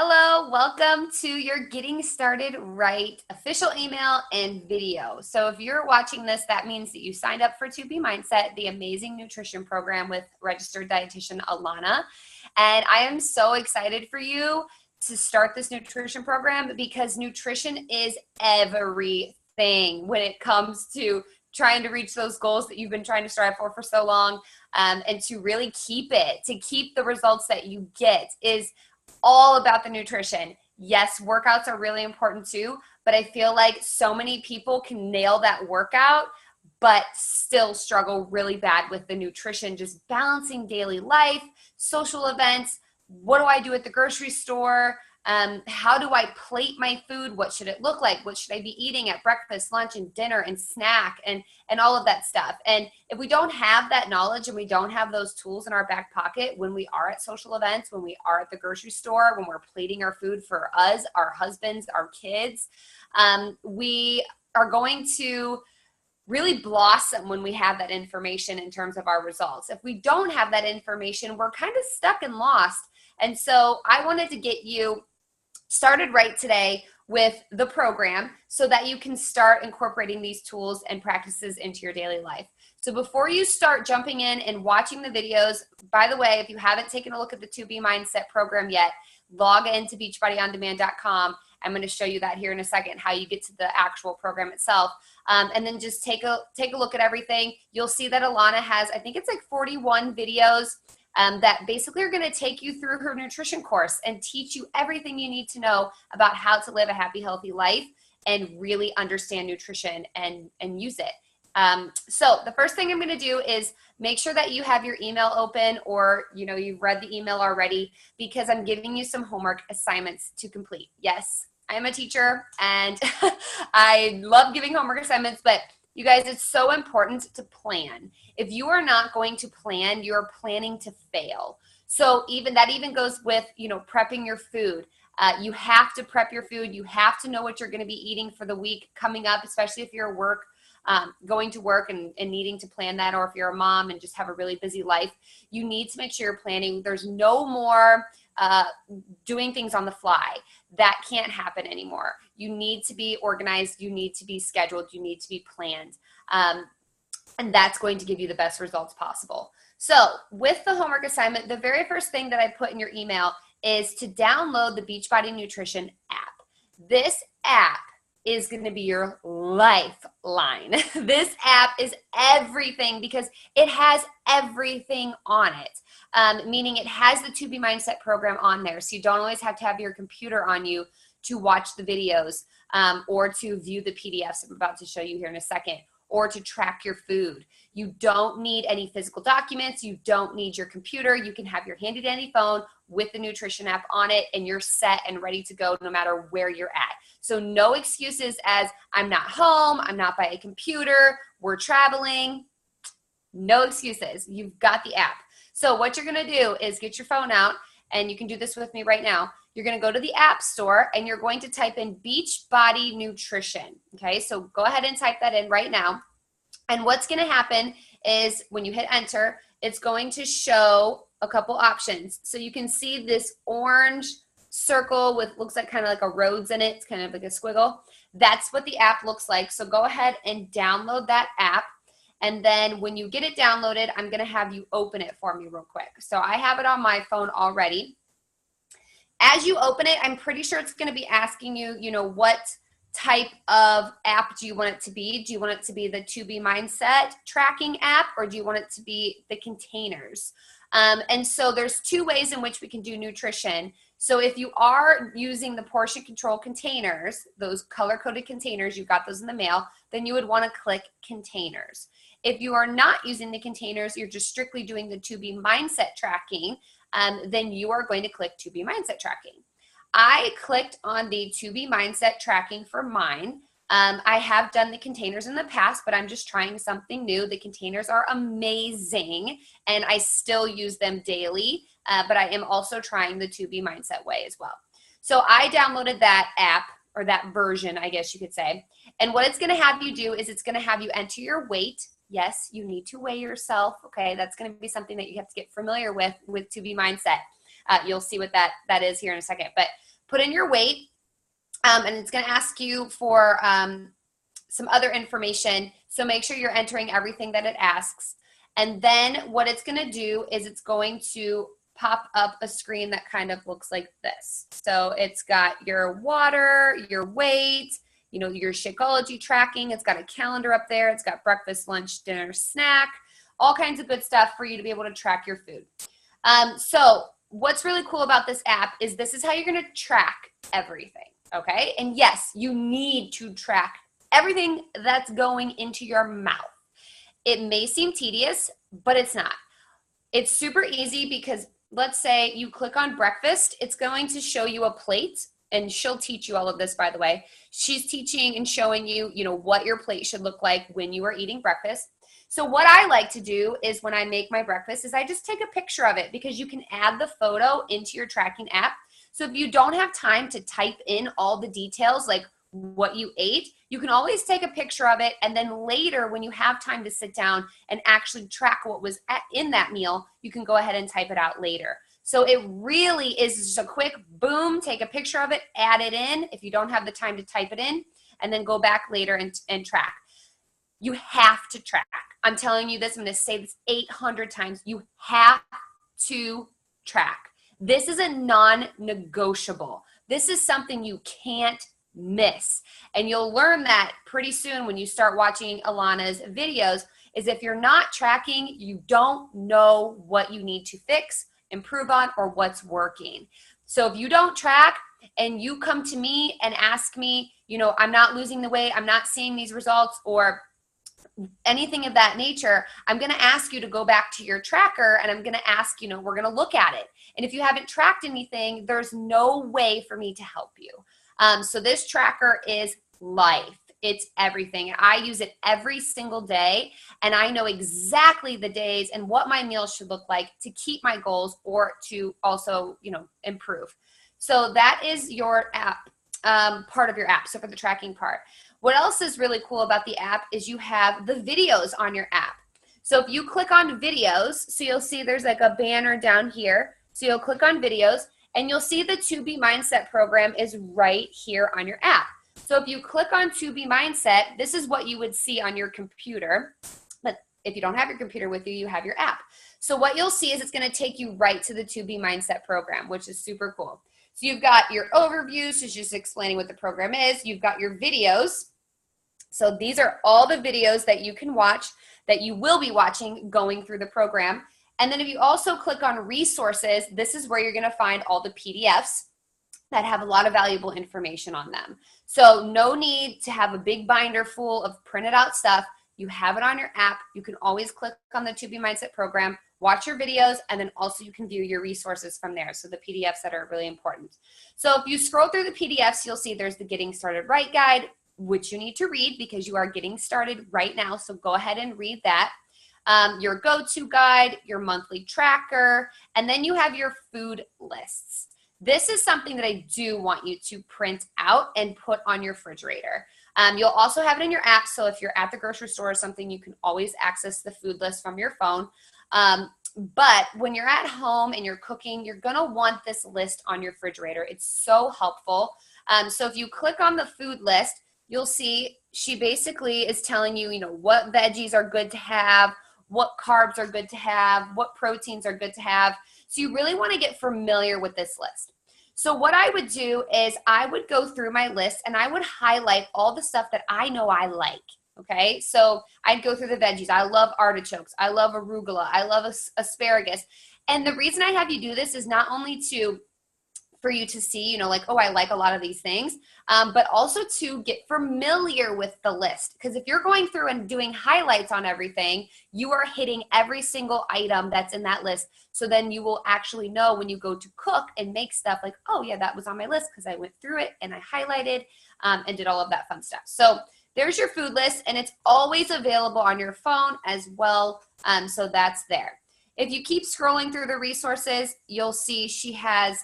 Hello, welcome to your Getting Started Right official email and video. So if you're watching this, that means that you signed up for 2B Mindset, the amazing nutrition program with registered dietitian Alana. And I am so excited for you to start this nutrition program because nutrition is everything when it comes to trying to reach those goals that you've been trying to strive for so long, and to really keep it, to keep the results that you get is all about the nutrition. Yes, workouts are really important too, but I feel like so many people can nail that workout, but still struggle really bad with the nutrition, just balancing daily life, social events. What do I do at the grocery store? How do I plate my food? What should it look like? What should I be eating at breakfast, lunch, and dinner, and snack, and all of that stuff? And if we don't have that knowledge and we don't have those tools in our back pocket when we are at social events, when we are at the grocery store, when we're plating our food for us, our husbands, our kids, we are going to really blossom when we have that information in terms of our results. If we don't have that information, we're kind of stuck and lost. And so I wanted to get you started right today with the program so that you can start incorporating these tools and practices into your daily life. So before you start jumping in and watching the videos, by the way, if you haven't taken a look at the 2B Mindset program yet, log into beachbodyondemand.com. I'm going to show you that here in a second, how you get to the actual program itself. And then just take a look at everything. You'll see that Alana has, I think it's like 41 videos that basically are going to take you through her nutrition course and teach you everything you need to know about how to live a happy, healthy life and really understand nutrition and use it. So the first thing I'm going to do is make sure that you have your email open, or you've read the email already, because I'm giving you some homework assignments to complete. Yes, I am a teacher and I love giving homework assignments, but you guys, it's so important to plan. If you are not going to plan, you're planning to fail. So that even goes with, prepping your food. You have to prep your food. You have to know what you're going to be eating for the week coming up, especially if you're going to work and needing to plan that, or if you're a mom and just have a really busy life. You need to make sure you're planning. There's no more doing things on the fly. That can't happen anymore. You need to be organized. You need to be scheduled. You need to be planned. And that's going to give you the best results possible. So with the homework assignment, the very first thing that I put in your email is to download the Beachbody Nutrition app. This app is going to be your lifeline. This app is everything because it has everything on it, meaning it has the 2B Mindset program on there. So you don't always have to have your computer on you to watch the videos, or to view the PDFs I'm about to show you here in a second, or to track your food. You don't need any physical documents. You don't need your computer. You can have your handy dandy phone with the nutrition app on it, and you're set and ready to go no matter where you're at. So no excuses as I'm not home, I'm not by a computer, we're traveling. No excuses. You've got the app. So what you're going to do is get your phone out, and you can do this with me right now. You're going to go to the App Store and you're going to type in Beachbody Nutrition. Okay, so go ahead and type that in right now. And what's going to happen is when you hit enter, it's going to show a couple options. So you can see this orange circle with looks like kind of like a roads in it. It's kind of like a squiggle. That's what the app looks like. So go ahead and download that app. And then when you get it downloaded, I'm going to have you open it for me real quick. So I have it on my phone already. As you open it, I'm pretty sure it's going to be asking you, what type of app do you want it to be? Do you want it to be the 2B Mindset tracking app, or do you want it to be the containers? And so there's two ways in which we can do nutrition. So if you are using the portion control containers, those color-coded containers, you got those in the mail, then you would want to click containers. If you are not using the containers, you're just strictly doing the 2B Mindset tracking, then you are going to click 2B Mindset tracking. I clicked on the 2B Mindset tracking for mine. I have done the containers in the past, but I'm just trying something new. The containers are amazing, and I still use them daily, but I am also trying the 2B Mindset way as well. So I downloaded that app, or that version, I guess you could say, and what it's going to have you do is it's going to have you enter your weight. Yes, you need to weigh yourself, okay? That's going to be something that you have to get familiar with 2B Mindset. You'll see what that is here in a second. But put in your weight, and it's going to ask you for some other information. So make sure you're entering everything that it asks. And then what it's going to do is it's going to pop up a screen that kind of looks like this. So it's got your water, your weight, you know, your Shakeology tracking. It's got a calendar up there. It's got breakfast, lunch, dinner, snack, all kinds of good stuff for you to be able to track your food. So what's really cool about this app is this is how you're going to track everything. Okay. And yes, you need to track everything that's going into your mouth. It may seem tedious, but it's not. It's super easy because let's say you click on breakfast, it's going to show you a plate, and she'll teach you all of this, by the way. She's teaching and showing you, you know, what your plate should look like when you are eating breakfast. So what I like to do is when I make my breakfast is I just take a picture of it, because you can add the photo into your tracking app. So if you don't have time to type in all the details, like what you ate, you can always take a picture of it, and then later when you have time to sit down and actually track what was in that meal, you can go ahead and type it out later. So it really is just a quick boom, take a picture of it, add it in if you don't have the time to type it in, and then go back later and track. You have to track. I'm telling you this, I'm going to say this 800 times. You have to track. This is a non-negotiable. This is something you can't miss. And you'll learn that pretty soon when you start watching Alana's videos, is if you're not tracking, you don't know what you need to fix, improve on, or what's working. So if you don't track and you come to me and ask me, you know, I'm not losing the weight, I'm not seeing these results, or anything of that nature, I'm going to ask you to go back to your tracker, and I'm going to ask, you know, we're going to look at it. And if you haven't tracked anything, there's no way for me to help you. So this tracker is life. It's everything. I use it every single day, and I know exactly the days and what my meals should look like to keep my goals or to also, you know, improve. So that is your app, part of your app. So for the tracking part. What else is really cool about the app is you have the videos on your app. So if you click on videos, so you'll see there's like a banner down here. So you'll click on videos, and you'll see the 2B Mindset program is right here on your app. So if you click on 2B Mindset, this is what you would see on your computer. But if you don't have your computer with you, you have your app. So what you'll see is it's going to take you right to the 2B Mindset program, which is super cool. So you've got your overview, so it's just explaining what the program is. You've got your videos. So these are all the videos that you can watch, that you will be watching going through the program. And then if you also click on resources, this is where you're going to find all the PDFs that have a lot of valuable information on them. So no need to have a big binder full of printed out stuff. You have it on your app. You can always click on the 2B Mindset program, watch your videos, and then also you can view your resources from there. So the PDFs that are really important. So if you scroll through the PDFs, you'll see there's the Getting Started Right guide, which you need to read because you are getting started right now. So go ahead and read that. Your go-to guide, your monthly tracker, and then you have your food lists. This is something that I do want you to print out and put on your refrigerator. You'll also have it in your app, so if you're at the grocery store or something, you can always access the food list from your phone. But when you're at home and you're cooking, you're going to want this list on your refrigerator. It's so helpful. So if you click on the food list, you'll see she basically is telling you, you know, what veggies are good to have, what carbs are good to have, what proteins are good to have. So you really want to get familiar with this list. So what I would do is I would go through my list and I would highlight all the stuff that I know I like. Okay, so I'd go through the veggies. I love artichokes. I love arugula. I love asparagus. And the reason I have you do this is not only for you to see, you know, like, oh, I like a lot of these things, but also to get familiar with the list. Because if you're going through and doing highlights on everything, you are hitting every single item that's in that list. So then you will actually know when you go to cook and make stuff like, oh yeah, that was on my list because I went through it and I highlighted and did all of that fun stuff. So there's your food list, and it's always available on your phone as well. So that's there. If you keep scrolling through the resources, you'll see she has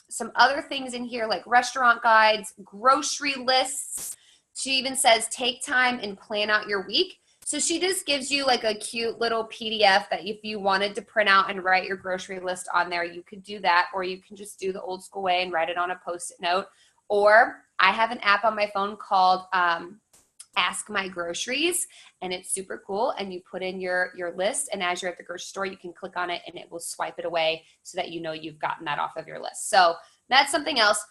some other things in here like restaurant guides, grocery lists. She even says take time and plan out your week. So she just gives you like a cute little PDF that if you wanted to print out and write your grocery list on there, you could do that, or you can just do the old school way and write it on a Post-it note. Or I have an app on my phone called Ask My Groceries, and it's super cool. And you put in your list, and as you're at the grocery store, you can click on it and it will swipe it away so that you know you've gotten that off of your list. So that's something else.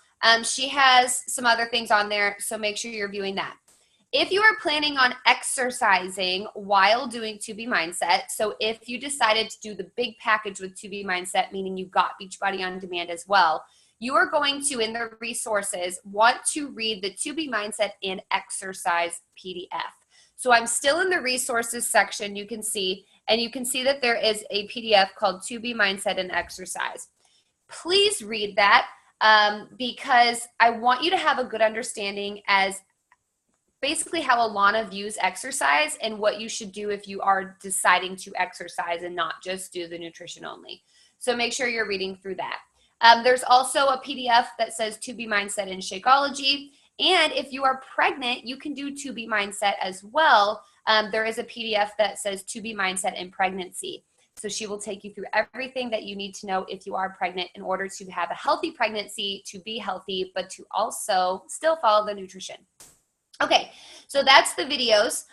She has some other things on there, so make sure you're viewing that. If you are planning on exercising while doing 2B Mindset, so if you decided to do the big package with 2B Mindset, meaning you got Beachbody On Demand as well, you are going to, in the resources, want to read the 2B Mindset and Exercise PDF. So I'm still in the resources section, you can see, and you can see that there is a PDF called 2B Mindset and Exercise. Please read that because I want you to have a good understanding as basically how Alana views exercise and what you should do if you are deciding to exercise and not just do the nutrition only. So make sure you're reading through that. There's also a PDF that says 2B Mindset and Shakeology. And if you are pregnant, you can do 2B Mindset as well. There is a PDF that says 2B Mindset and Pregnancy. So she will take you through everything that you need to know if you are pregnant in order to have a healthy pregnancy, to be healthy, but to also still follow the nutrition. Okay, so that's the videos.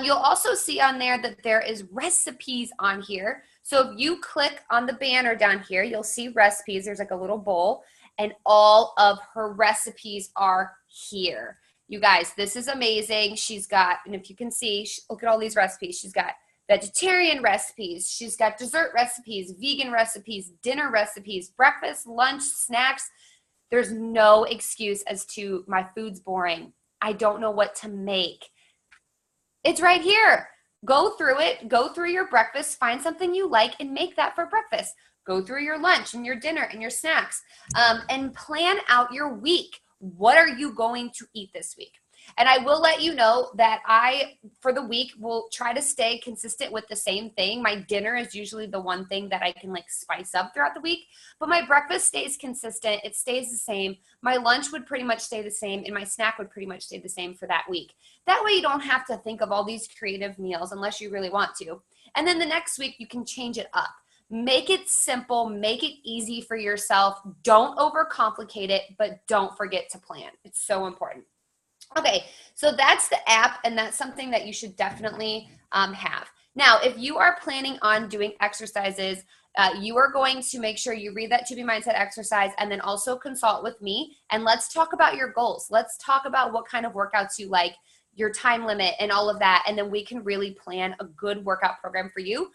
You'll also see on there that there is recipes on here. So if you click on the banner down here, you'll see recipes. There's like a little bowl, and all of her recipes are here. You guys, this is amazing. She's got, and if you can see, look at all these recipes. She's got vegetarian recipes. She's got dessert recipes, vegan recipes, dinner recipes, breakfast, lunch, snacks. There's no excuse as to my food's boring. I don't know what to make. It's right here. Go through it. Go through your breakfast. Find something you like and make that for breakfast. Go through your lunch and your dinner and your snacks and plan out your week. What are you going to eat this week? And I will let you know that for the week, will try to stay consistent with the same thing. My dinner is usually the one thing that I can like spice up throughout the week, but my breakfast stays consistent. It stays the same. My lunch would pretty much stay the same, and my snack would pretty much stay the same for that week. That way you don't have to think of all these creative meals unless you really want to. And then the next week you can change it up. Make it simple, make it easy for yourself. Don't overcomplicate it, but don't forget to plan. It's so important. Okay, so that's the app, and that's something that you should definitely have. Now, if you are planning on doing exercises, you are going to make sure you read that 2B Mindset exercise and then also consult with me, and let's talk about your goals. Let's talk about what kind of workouts you like, your time limit, and all of that, and then we can really plan a good workout program for you.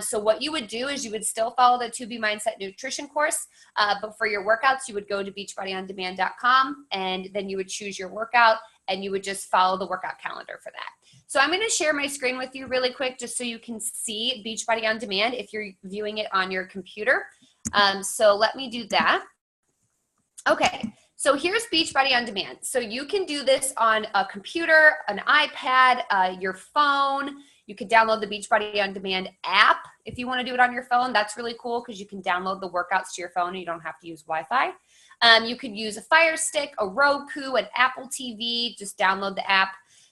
So what you would do is you would still follow the 2B Mindset nutrition course, but for your workouts, you would go to beachbodyondemand.com, and then you would choose your workout, and you would just follow the workout calendar for that. So I'm going to share my screen with you really quick just so you can see Beachbody On Demand if you're viewing it on your computer. So let me do that. Okay, so here's Beachbody On Demand. So you can do this on a computer, an iPad, your phone. You could download the Beachbody On Demand app if you want to do it on your phone. That's really cool because you can download the workouts to your phone and you don't have to use Wi-Fi. You could use a Fire Stick, a Roku, an Apple TV. Just download the app.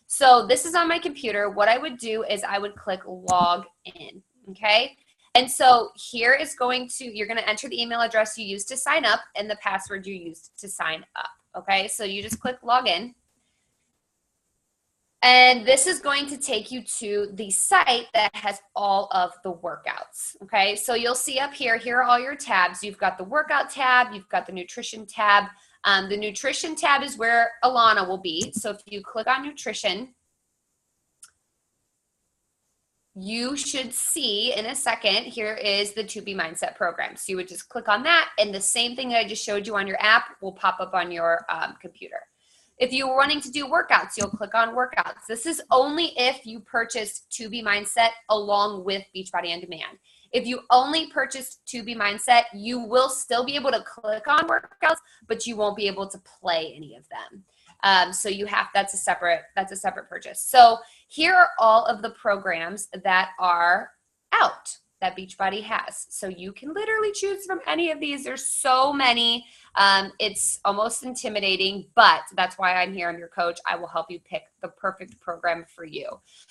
So this is on my computer. What I would do is I would click log in, okay? And so here is you're going to enter the email address you used to sign up and the password you used to sign up, okay? So you just click log in. And this is going to take you to the site that has all of the workouts, okay? So you'll see up here are all your tabs. You've got the workout tab, you've got the nutrition tab. The nutrition tab is where Alana will be. So if you click on nutrition, you should see in a second, here is the 2B Mindset program. So you would just click on that, and the same thing that I just showed you on your app will pop up on your computer. If you're wanting to do workouts, you'll click on workouts. This is only if you purchased 2B Mindset along with Beachbody On Demand. If you only purchased 2B Mindset, you will still be able to click on workouts, but you won't be able to play any of them. So that's a separate purchase. So here are all of the programs that are out that Beachbody has. So you can literally choose from any of these. There's so many. It's almost intimidating, but that's why I'm here. I'm your coach. I will help you pick the perfect program for you.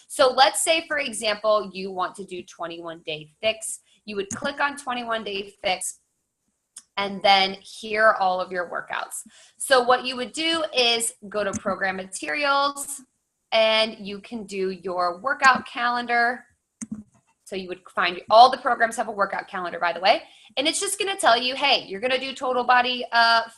So let's say, for example, you want to do 21-day fix. You would click on 21-day fix, and then here are all of your workouts. So what you would do is go to program materials, and you can do your workout calendar. So you would find all the programs have a workout calendar, by the way, and it's just going to tell you, hey, you're going to do total body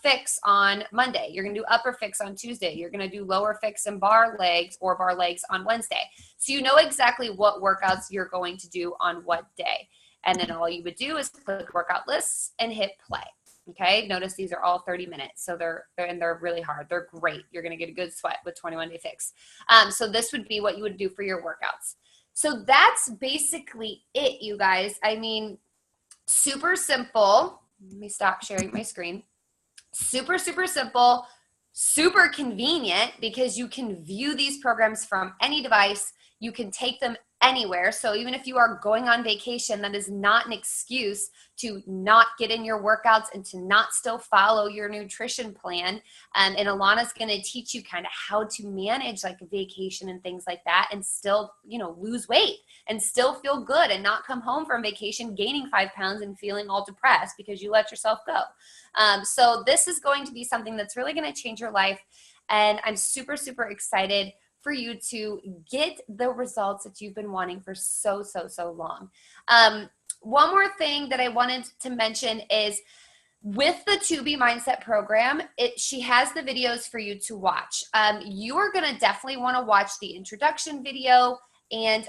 fix on Monday. You're going to do upper fix on Tuesday. You're going to do lower fix and bar legs or bar legs on Wednesday. So you know exactly what workouts you're going to do on what day. And then all you would do is click workout lists and hit play. Okay, notice these are all 30 minutes. So they're really hard. They're great. You're going to get a good sweat with 21-day fix. So this would be what you would do for your workouts. So that's basically it, you guys. I mean, super simple. Let me stop sharing my screen. Super, super simple, super convenient because you can view these programs from any device. You can take them anywhere. So even if you are going on vacation, that is not an excuse to not get in your workouts and to not still follow your nutrition plan. And Alana's going to teach you kind of how to manage like a vacation and things like that and still, lose weight and still feel good and not come home from vacation gaining 5 pounds and feeling all depressed because you let yourself go. So this is going to be something that's really going to change your life. And I'm super, super excited for you to get the results that you've been wanting for so, so, so long. One more thing that I wanted to mention is with the To Be Mindset program, she has the videos for you to watch. You are going to definitely want to watch the introduction video and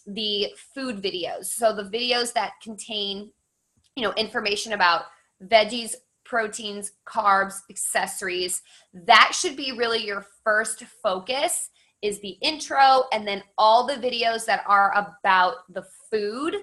the food videos. So the videos that contain, information about veggies, proteins, carbs, accessories. That should be really your first focus, is the intro, and then all the videos that are about the food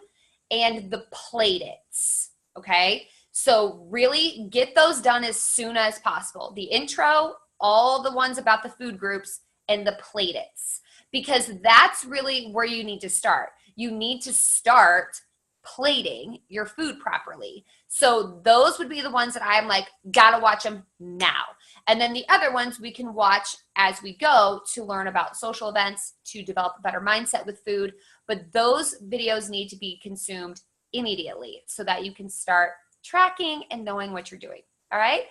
and the playdits, okay? So really get those done as soon as possible. The intro, all the ones about the food groups, and the playdits, because that's really where you need to start. You need to start plating your food properly. So those would be the ones that I'm like, gotta watch them now. And then the other ones we can watch as we go to learn about social events, to develop a better mindset with food. But those videos need to be consumed immediately so that you can start tracking and knowing what you're doing. All right.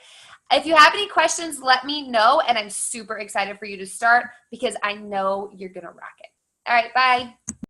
If you have any questions, let me know. And I'm super excited for you to start because I know you're going to rock it. All right. Bye.